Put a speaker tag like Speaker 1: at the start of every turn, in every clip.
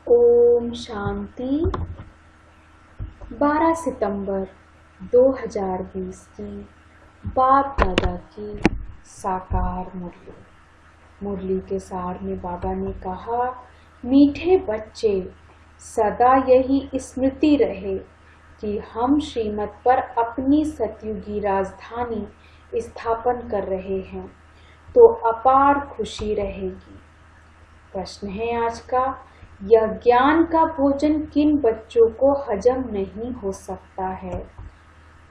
Speaker 1: ओम शांति। 12 सितंबर 2020 की बाप दादा की साकार मुरली के सार में बाबा ने कहा, मीठे बच्चे, सदा यही स्मृति रहे कि हम श्रीमत पर अपनी सतयुगी राजधानी स्थापन कर रहे हैं, तो अपार खुशी रहेगी। प्रश्न है आज का, यह ज्ञान का भोजन किन बच्चों को हजम नहीं हो सकता है?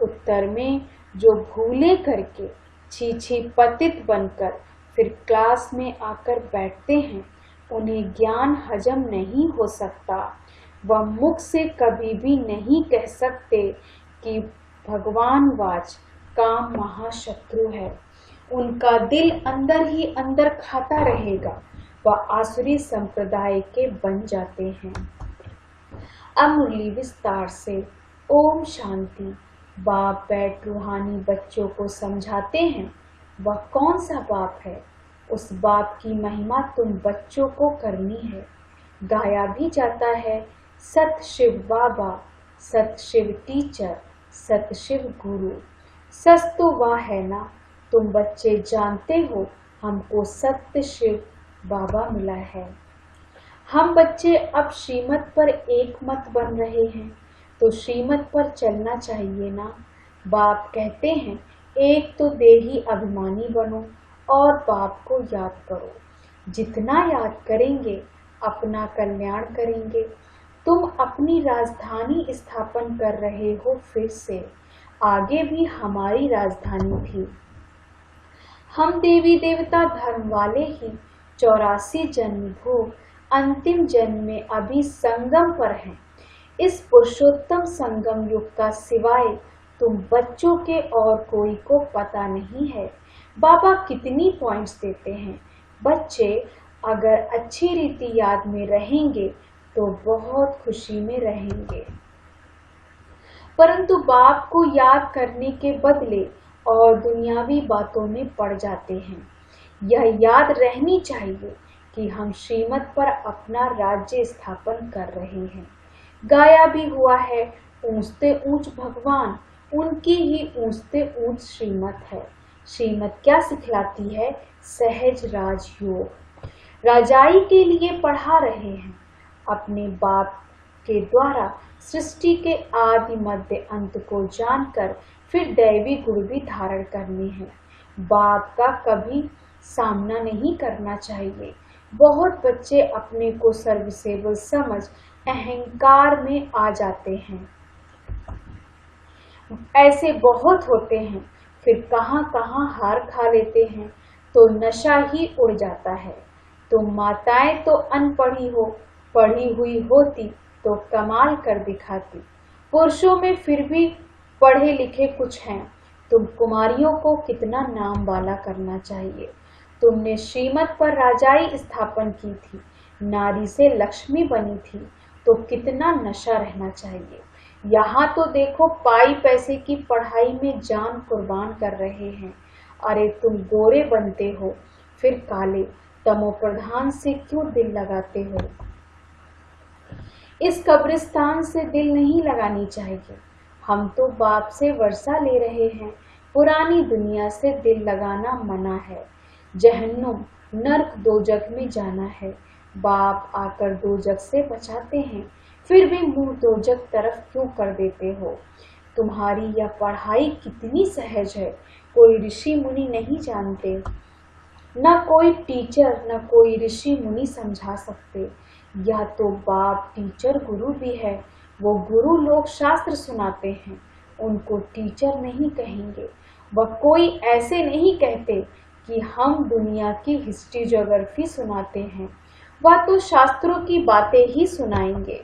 Speaker 1: उत्तर में, जो भूले करके छी पतित बनकर फिर क्लास में आकर बैठते हैं, उन्हें ज्ञान हजम नहीं हो सकता। वह मुख से कभी भी नहीं कह सकते कि भगवान वाच काम महाशत्रु है। उनका दिल अंदर ही अंदर खाता रहेगा। वह आसुरी संप्रदाय के बन जाते हैं। अब मुरली विस्तार से। ओम शांति। बाप बैठ रूहानी बच्चों को समझाते हैं। वह कौन सा बाप है? उस बाप की महिमा तुम बच्चों को करनी है। गाया भी जाता है, सत शिव बाबा, सत शिव टीचर, सत शिव गुरु। सच तो वह है ना, तुम बच्चे जानते हो, हमको सत्य शिव बाबा मिला है। हम बच्चे अब श्रीमत पर एक मत बन रहे हैं, तो श्रीमत पर चलना चाहिए ना। बाप कहते हैं, एक तो देही अभिमानी बनो और बाप को याद करो। जितना याद करेंगे अपना कल्याण करेंगे। तुम अपनी राजधानी स्थापन कर रहे हो फिर से। आगे भी हमारी राजधानी थी। हम देवी देवता धर्म वाले ही 84 जन्म भोग अंतिम जन्म में अभी संगम पर हैं। इस पुरुषोत्तम संगम युग का सिवाय तुम बच्चों के और कोई को पता नहीं है। बाबा कितनी पॉइंट्स देते हैं। बच्चे अगर अच्छी रीति याद में रहेंगे तो बहुत खुशी में रहेंगे, परंतु बाप को याद करने के बदले और दुनियावी बातों में पड़ जाते हैं। यह याद रहनी चाहिए कि हम श्रीमत पर अपना राज्य स्थापन कर रहे हैं। गाया भी हुआ है, ऊंचते ऊंच भगवान, उनकी ही ऊंचते ऊंच श्रीमत है। श्रीमत क्या सिखलाती है? सहज राजयोग। राजाई के लिए पढ़ा रहे हैं। अपने बाप के द्वारा सृष्टि के आदि मध्य अंत को जानकर फिर दैवी गुण भी धारण करने हैं। बाप का कभी सामना नहीं करना चाहिए। बहुत बच्चे अपने को सर्विसेबल समझ अहंकार में आ जाते हैं। ऐसे बहुत होते हैं, फिर कहां कहां हार खा लेते हैं, तो नशा ही उड़ जाता है। तुम माताएं तो अनपढ़ी हो, पढ़ी हुई होती तो कमाल कर दिखाती। पुरुषों में फिर भी पढ़े लिखे कुछ हैं। तुम कुमारियों को कितना नाम वाला करना चाहिए। तुमने श्रीमत पर राजाई स्थापन की थी, नारी से लक्ष्मी बनी थी, तो कितना नशा रहना चाहिए। यहाँ तो देखो, पाई पैसे की पढ़ाई में जान कुर्बान कर रहे हैं। अरे तुम गोरे बनते हो, फिर काले, तमोप्रधान से क्यों दिल लगाते हो? इस कब्रिस्तान से दिल नहीं लगानी चाहिए। हम तो बाप से वर्षा ले रहे हैं। पुरानी दुनिया से दिल लगाना मना है। जहन्नुम, नर्क, दोजक में जाना है। बाप आकर दोजक से बचाते हैं, फिर भी मुंह दोजक तरफ क्यों कर देते हो? तुम्हारी यह पढ़ाई कितनी सहज है, कोई ऋषि मुनि नहीं जानते। न कोई टीचर न कोई ऋषि मुनि समझा सकते। यह तो बाप टीचर गुरु भी है। वो गुरु लोग शास्त्र सुनाते हैं, उनको टीचर नहीं कहेंगे। वह कोई ऐसे नहीं कहते कि हम दुनिया की हिस्ट्री ज्योग्राफी सुनाते हैं। वह तो शास्त्रों की बातें ही सुनाएंगे।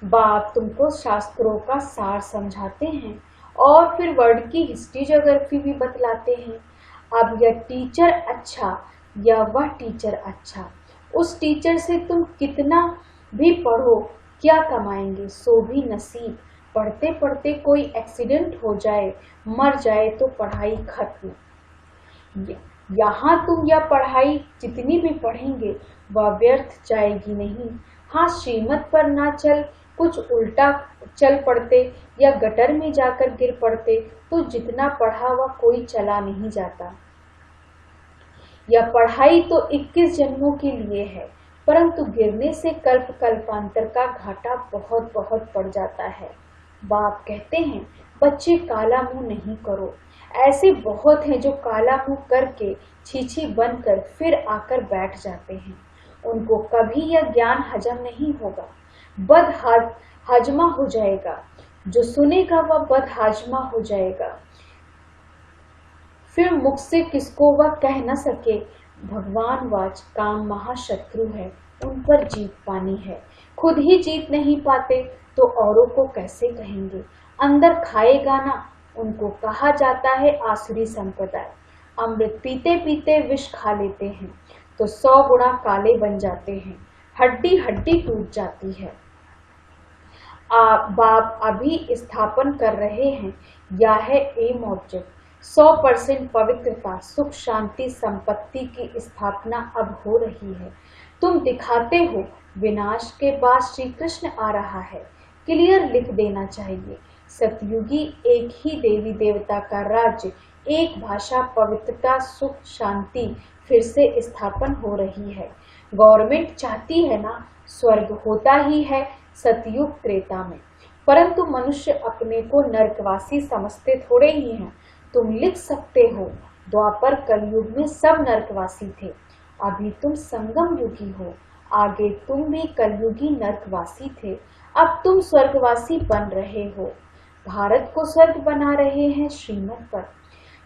Speaker 1: बाप तुमको शास्त्रों का सार समझाते हैं और फिर वर्ल्ड की हिस्ट्री ज्योग्राफी भी बतलाते हैं। अब यह टीचर अच्छा या वह टीचर अच्छा, उस टीचर से तुम कितना भी पढ़ो क्या कमाएंगे? सो भी नसीब। पढ़ते पढ़ते कोई एक्सीडेंट हो जाए, मर जाए तो पढ़ाई खत्म। यहाँ तुम यह पढ़ाई जितनी भी पढ़ेंगे वह व्यर्थ जाएगी नहीं। हाँ, श्रीमत पर ना चल कुछ उल्टा चल पड़ते या गटर में जाकर गिर पड़ते तो जितना पढ़ा वह कोई चला नहीं जाता। यह पढ़ाई तो 21 जन्मों के लिए है, परंतु गिरने से कल्प कल्पांतर का घाटा बहुत बहुत पड़ जाता है। बाप कहते हैं, बच्चे काला मुंह नहीं करो। ऐसे बहुत हैं जो काला मुंह करके छीछी बनकर फिर आकर बैठ जाते हैं। उनको कभी यह ज्ञान हजम नहीं होगा, हाजमा हो जाएगा। जो सुनेगा वह बद हाजमा हो जाएगा। फिर मुख से किसको वह कह न सके, भगवान वाच काम महाशत्रु है, उन पर जीत पानी है। खुद ही जीत नहीं पाते तो औरों को कैसे कहेंगे। अंदर खाएगा ना, उनको कहा जाता है आसुरी संप्रदाय। अमृत पीते पीते विष खा लेते हैं तो 100 गुना काले बन जाते हैं, हड्डी हड्डी टूट जाती है। बाप अभी स्थापन कर रहे हैं, यह है एम ऑब्जेक्ट। 100% पवित्रता, सुख, शांति, संपत्ति की स्थापना अब हो रही है। तुम दिखाते हो विनाश के बाद श्री कृष्ण आ रहा है। क्लियर लिख देना चाहिए। सतयुगी एक ही देवी देवता का राज्य, एक भाषा, पवित्रता, सुख, शांति फिर से स्थापन हो रही है। गवर्नमेंट चाहती है ना, स्वर्ग होता ही है सतयुग त्रेता में, परंतु मनुष्य अपने को नरकवासी समझते थोड़े ही हैं। तुम लिख सकते हो, द्वापर कलयुग में सब नरकवासी थे, अभी तुम संगम युगी हो, आगे तुम भी कलयुगी नरकवासी थे, अब तुम स्वर्गवासी बन रहे हो। भारत को स्वर्ग बना रहे हैं श्रीमत पर,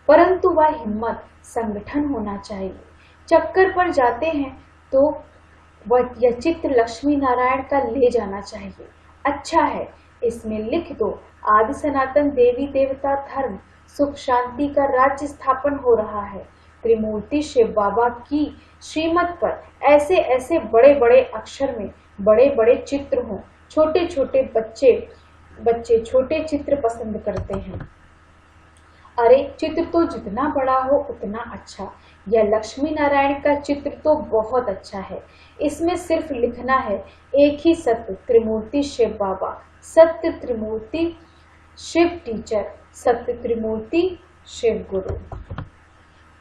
Speaker 1: परंतु वह हिम्मत संगठन होना चाहिए। चक्कर पर जाते हैं तो वह यह चित्र लक्ष्मी नारायण का ले जाना चाहिए। अच्छा है, इसमें लिख दो, आदि सनातन देवी देवता धर्म, सुख शांति का राज्य स्थापन हो रहा है। त्रिमूर्ति शिव बाबा की श्रीमत पर ऐसे ऐसे बड़े बड़े अक्षर में बड़े बड़े चित्र हों। छोटे छोटे बच्चे छोटे चित्र पसंद करते हैं। अरे चित्र तो जितना बड़ा हो उतना अच्छा। यह लक्ष्मी नारायण का चित्र तो बहुत अच्छा है। इसमें सिर्फ लिखना है एक ही सत्य, त्रिमूर्ति शिव बाबा, सत्य त्रिमूर्ति शिव टीचर, सत्य त्रिमूर्ति शिव गुरु।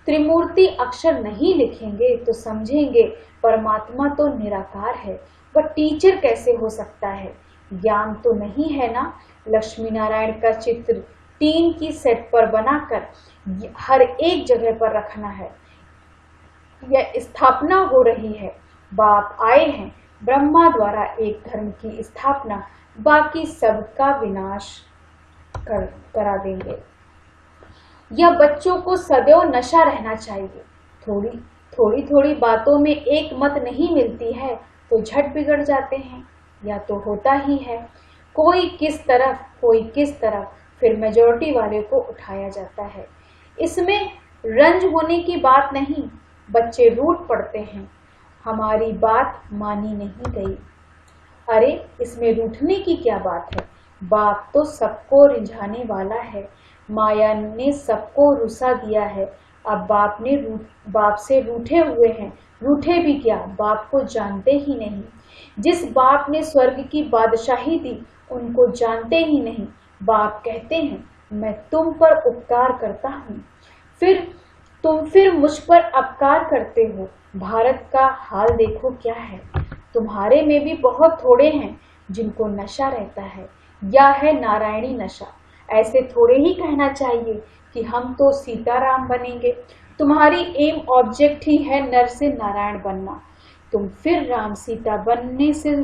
Speaker 1: त्रिमूर्ति अक्षर नहीं लिखेंगे तो समझेंगे परमात्मा तो निराकार है, वह टीचर कैसे हो सकता है। ज्ञान तो नहीं है ना। लक्ष्मी नारायण का चित्र टीन की सेट पर बनाकर हर एक जगह पर रखना है। यह स्थापना हो रही है। बाप आए हैं ब्रह्मा द्वारा एक धर्म की स्थापना, बाकी सबका विनाश करा देंगे। यह बच्चों को सदैव नशा रहना चाहिए। थोड़ी बातों में एक मत नहीं मिलती है तो झट बिगड़ जाते हैं। या तो होता ही है, कोई किस तरफ, फिर मेजॉरिटी वाले को उठाया जाता है। इसमें रंज होने की बात नहीं, बच्चे रूठ पड़ते हैं, हमारी बात मानी नहीं गई। अरे इसमें रूठने की क्या बात है। बाप तो सबको रिझाने वाला है। माया ने सबको रुसा दिया है। अब बाप से रूठे हुए हैं। रूठे भी क्या, बाप को जानते ही नहीं। जिस बाप ने स्वर्ग की बादशाही दी उनको जानते ही नहीं। बाप कहते हैं मैं तुम पर उपकार करता हूँ, तुम फिर मुझ पर अपकार करते हो। भारत का हाल देखो क्या है। तुम्हारे में भी बहुत थोड़े हैं जिनको नशा रहता है, या है नारायणी नशा। ऐसे थोड़े ही कहना चाहिए कि हम तो सीताराम बनेंगे। तुम्हारी एम ऑब्जेक्ट ही है नर से नारायण बनना। तुम फिर राम सीता बनने से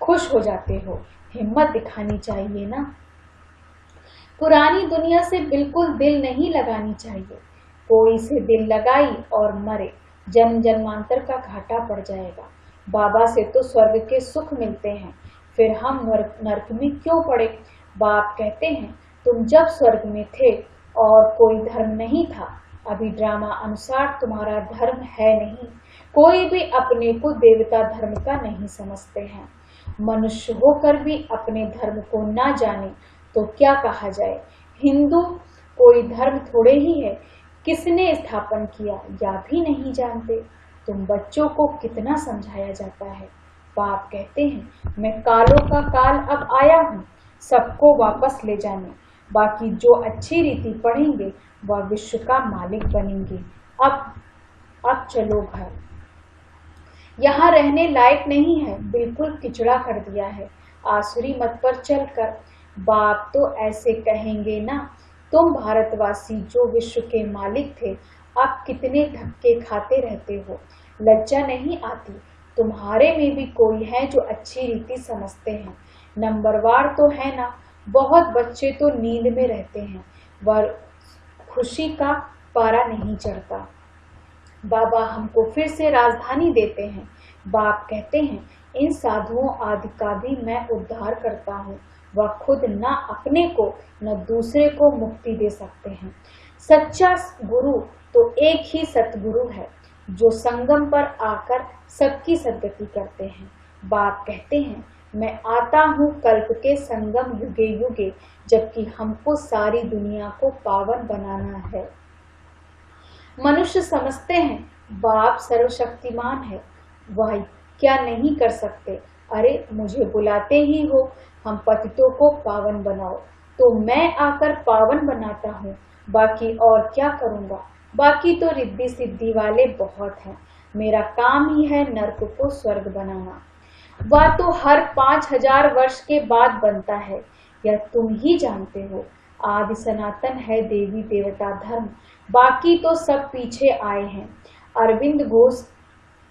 Speaker 1: खुश हो जाते हो। हिम्मत दिखानी चाहिए ना। पुरानी दुनिया से बिल्कुल दिल नहीं लगानी चाहिए। कोई से दिल लगाई और मरे, जन्म जन्मांतर का घाटा पड़ जाएगा। बाबा से तो स्वर्ग के सुख मिलते हैं, फिर हम नरक में क्यों पड़े। बाप कहते हैं तुम जब स्वर्ग में थे और कोई धर्म नहीं था, अभी ड्रामा अनुसार तुम्हारा धर्म है नहीं। कोई भी अपने को देवता धर्म का नहीं समझते हैं। मनुष्य होकर भी अपने धर्म को ना जाने तो क्या कहा जाए। हिंदू कोई धर्म थोड़े ही है, किसने स्थापन किया या भी नहीं जानते। तुम बच्चों को कितना समझाया जाता है। बाप कहते हैं, मैं कालों का काल अब आया हूँ सबको वापस ले जाने। बाकी जो अच्छी रीति पढ़ेंगे वह विश्व का मालिक बनेंगे। अब चलो घर, यहाँ रहने लायक नहीं है, बिल्कुल किचड़ा कर दिया है। आसुरी मत पर चलकर। बाप तो ऐसे कहेंगे ना, तुम भारतवासी जो विश्व के मालिक थे, अब कितने धक्के खाते रहते हो, लज्जा नहीं आती। तुम्हारे में भी कोई है जो अच्छी रीति समझते हैं। नंबरवार तो है ना, बहुत बच्चे तो नींद में रहते हैं, वह खुशी का पारा नहीं चढ़ता। बाबा हमको फिर से राजधानी देते हैं। बाप कहते हैं, इन साधुओं आदि का भी मैं उद्धार करता हूँ। वह खुद न अपने को न दूसरे को मुक्ति दे सकते हैं। सच्चा गुरु तो एक ही सतगुरु है जो संगम पर आकर सबकी सद्गति करते हैं। बाप कहते हैं, मैं आता हूँ कल्प के संगम युगे युगे, जबकि हमको सारी दुनिया को पावन बनाना है। मनुष्य समझते हैं बाप सर्वशक्तिमान है, वह क्या नहीं कर सकते। अरे मुझे बुलाते ही हो, हम पतितों को पावन बनाओ, तो मैं आकर पावन बनाता हूँ। बाकी और क्या करूँगा, बाकी तो रिद्धि सिद्धि वाले बहुत हैं। मेरा काम ही है नर्क को स्वर्ग बनाना। वह तो हर 5000 वर्ष के बाद बनता है, यह तुम ही जानते हो। आदि सनातन है देवी देवता धर्म, बाकी तो सब पीछे आए हैं। अरविंद घोष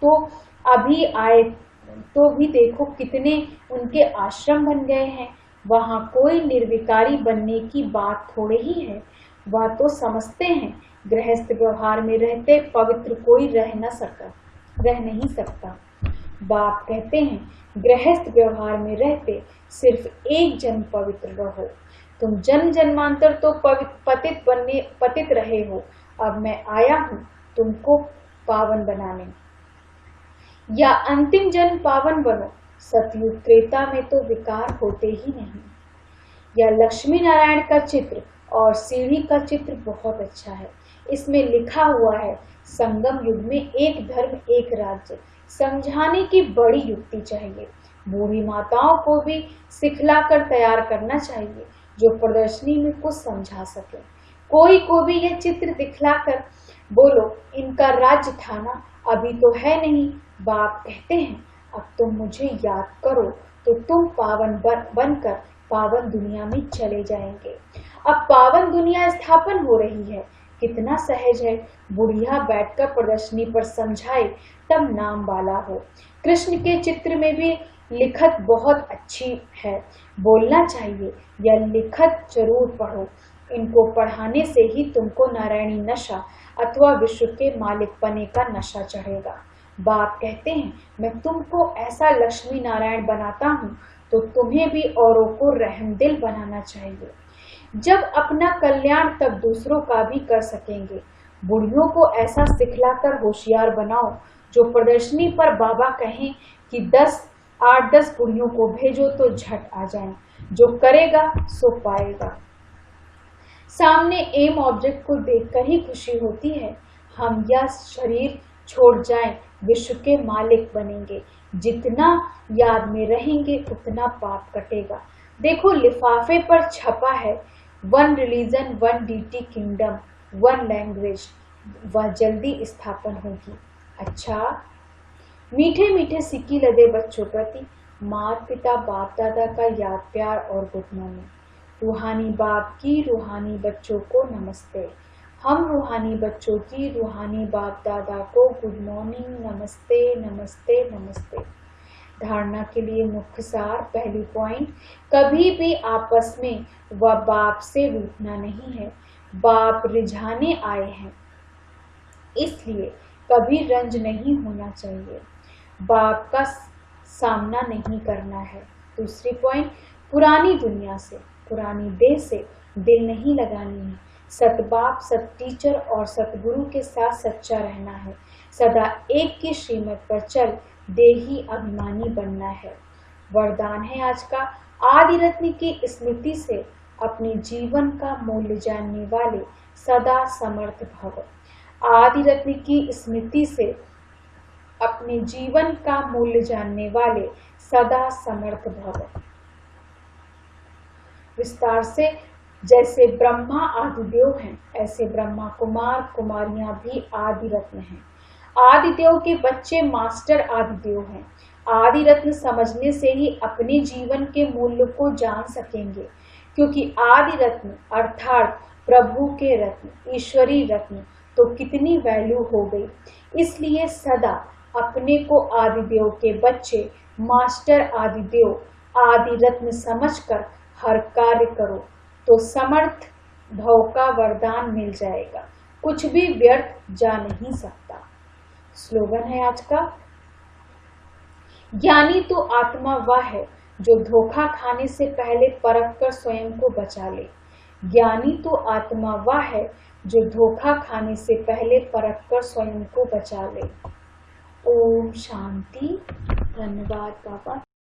Speaker 1: तो अभी आए, तो भी देखो कितने उनके आश्रम बन गए हैं। वहाँ कोई निर्विकारी बनने की बात थोड़े ही है। वह तो समझते हैं गृहस्थ व्यवहार में रहते पवित्र कोई रह नहीं सकता। बाप कहते हैं, गृहस्थ व्यवहार में रहते सिर्फ एक जन्म पवित्र रहो। तुम जन्म जन्मांतर तो पतित रहे हो, अब मैं आया हूँ तुमको पावन बनाने। या अंतिम जन्म पावन बनो। सतयुग त्रेता में तो विकार होते ही नहीं। यह लक्ष्मी नारायण का चित्र और सीढ़ी का चित्र बहुत अच्छा है। इसमें लिखा हुआ है, संगम युग में एक धर्म एक राज्य। समझाने की बड़ी युक्ति चाहिए। बूढ़ी माताओं को भी सिखलाकर तैयार करना चाहिए, जो प्रदर्शनी में कुछ समझा सके। कोई को भी यह चित्र दिखलाकर बोलो, इनका राज्य था ना, अभी तो है नहीं। बाप कहते हैं, अब तुम मुझे याद करो तो तुम पावन बनकर पावन दुनिया में चले जाएंगे। अब पावन दुनिया स्थापन हो रही है, कितना सहज है। बुढ़िया बैठकर प्रदर्शनी पर समझाए तब नाम वाला हो। कृष्ण के चित्र में भी लिखत बहुत अच्छी है, बोलना चाहिए। यह लिखत जरूर पढ़ो। इनको पढ़ाने से ही तुमको नारायणी नशा अथवा विश्व के मालिक बने का नशा चढ़ेगा। बाप कहते हैं, मैं तुमको ऐसा लक्ष्मी नारायण बनाता हूँ तो तुम्हें भी औरों को रहमदिल बनाना चाहिए। जब अपना कल्याण तब दूसरों का भी कर सकेंगे। बुढ़ियों को ऐसा सिखलाकर होशियार बनाओ, जो प्रदर्शनी पर बाबा कहें कि 8-10 बुढ़ियों को भेजो तो झट आ जाएं। जो करेगा सो पाएगा। सामने एम ऑब्जेक्ट को देखकर ही खुशी होती है। हम यह शरीर छोड़ जाएं, विश्व के मालिक बनेंगे। जितना याद में रहेंगे उतना पाप कटेगा। देखो लिफाफे पर छपा है, 1 रिलीजन 1 डीटी किंगडम 1 लैंग्वेज। वह जल्दी स्थापन होगी। अच्छा, मीठे मीठे सिक्की लदे बच्चों प्रति माता पिता बाप दादा का याद प्यार और गुड मॉर्निंग। रूहानी बाप की रूहानी बच्चों को नमस्ते। हम रूहानी बच्चों की रूहानी बाप दादा को गुड मॉर्निंग, नमस्ते नमस्ते नमस्ते। धारणा के लिए मुख्य सार, पहली पॉइंट, कभी भी आपस में व बाप से रूठना नहीं है। बाप रिझाने आए हैं, इसलिए कभी रंज नहीं होना चाहिए। बाप का सामना नहीं करना है। दूसरी पॉइंट, पुरानी दुनिया से पुरानी देह से दिल नहीं लगानी है। सतबाप सत टीचर और सतगुरु के साथ सच्चा रहना है। सदा एक की श्रीमत पर चल देही अभिमानी बनना है। वरदान है आज का, आदि रत्न की स्मृति से अपने जीवन का मूल्य जानने वाले सदा समर्थ भव। आदि रत्न की स्मृति से अपने जीवन का मूल्य जानने वाले सदा समर्थ भव। विस्तार से, जैसे ब्रह्मा आदिदेव हैं, ऐसे ब्रह्मा कुमार कुमारियां भी आदि रत्न हैं। आदिदेव के बच्चे मास्टर आदिदेव हैं। आदि रत्न समझने से ही अपने जीवन के मूल्य को जान सकेंगे, क्योंकि आदि रत्न अर्थात प्रभु के रत्न, ईश्वरी रत्न तो कितनी वैल्यू हो गई। इसलिए सदा अपने को आदिदेव के बच्चे, मास्टर आदिदेव, आदि रत्न समझकर हर कार्य करो तो समर्थ भव का वरदान मिल जाएगा। कुछ भी व्यर्थ जा नहीं सकता। स्लोगन है आज का, ज्ञानी तो आत्मा वह है जो धोखा खाने से पहले परख कर स्वयं को बचा ले। ज्ञानी तो आत्मा वह है जो धोखा खाने से पहले परख कर स्वयं को बचा ले। ओम शांति। धन्यवाद बाबा।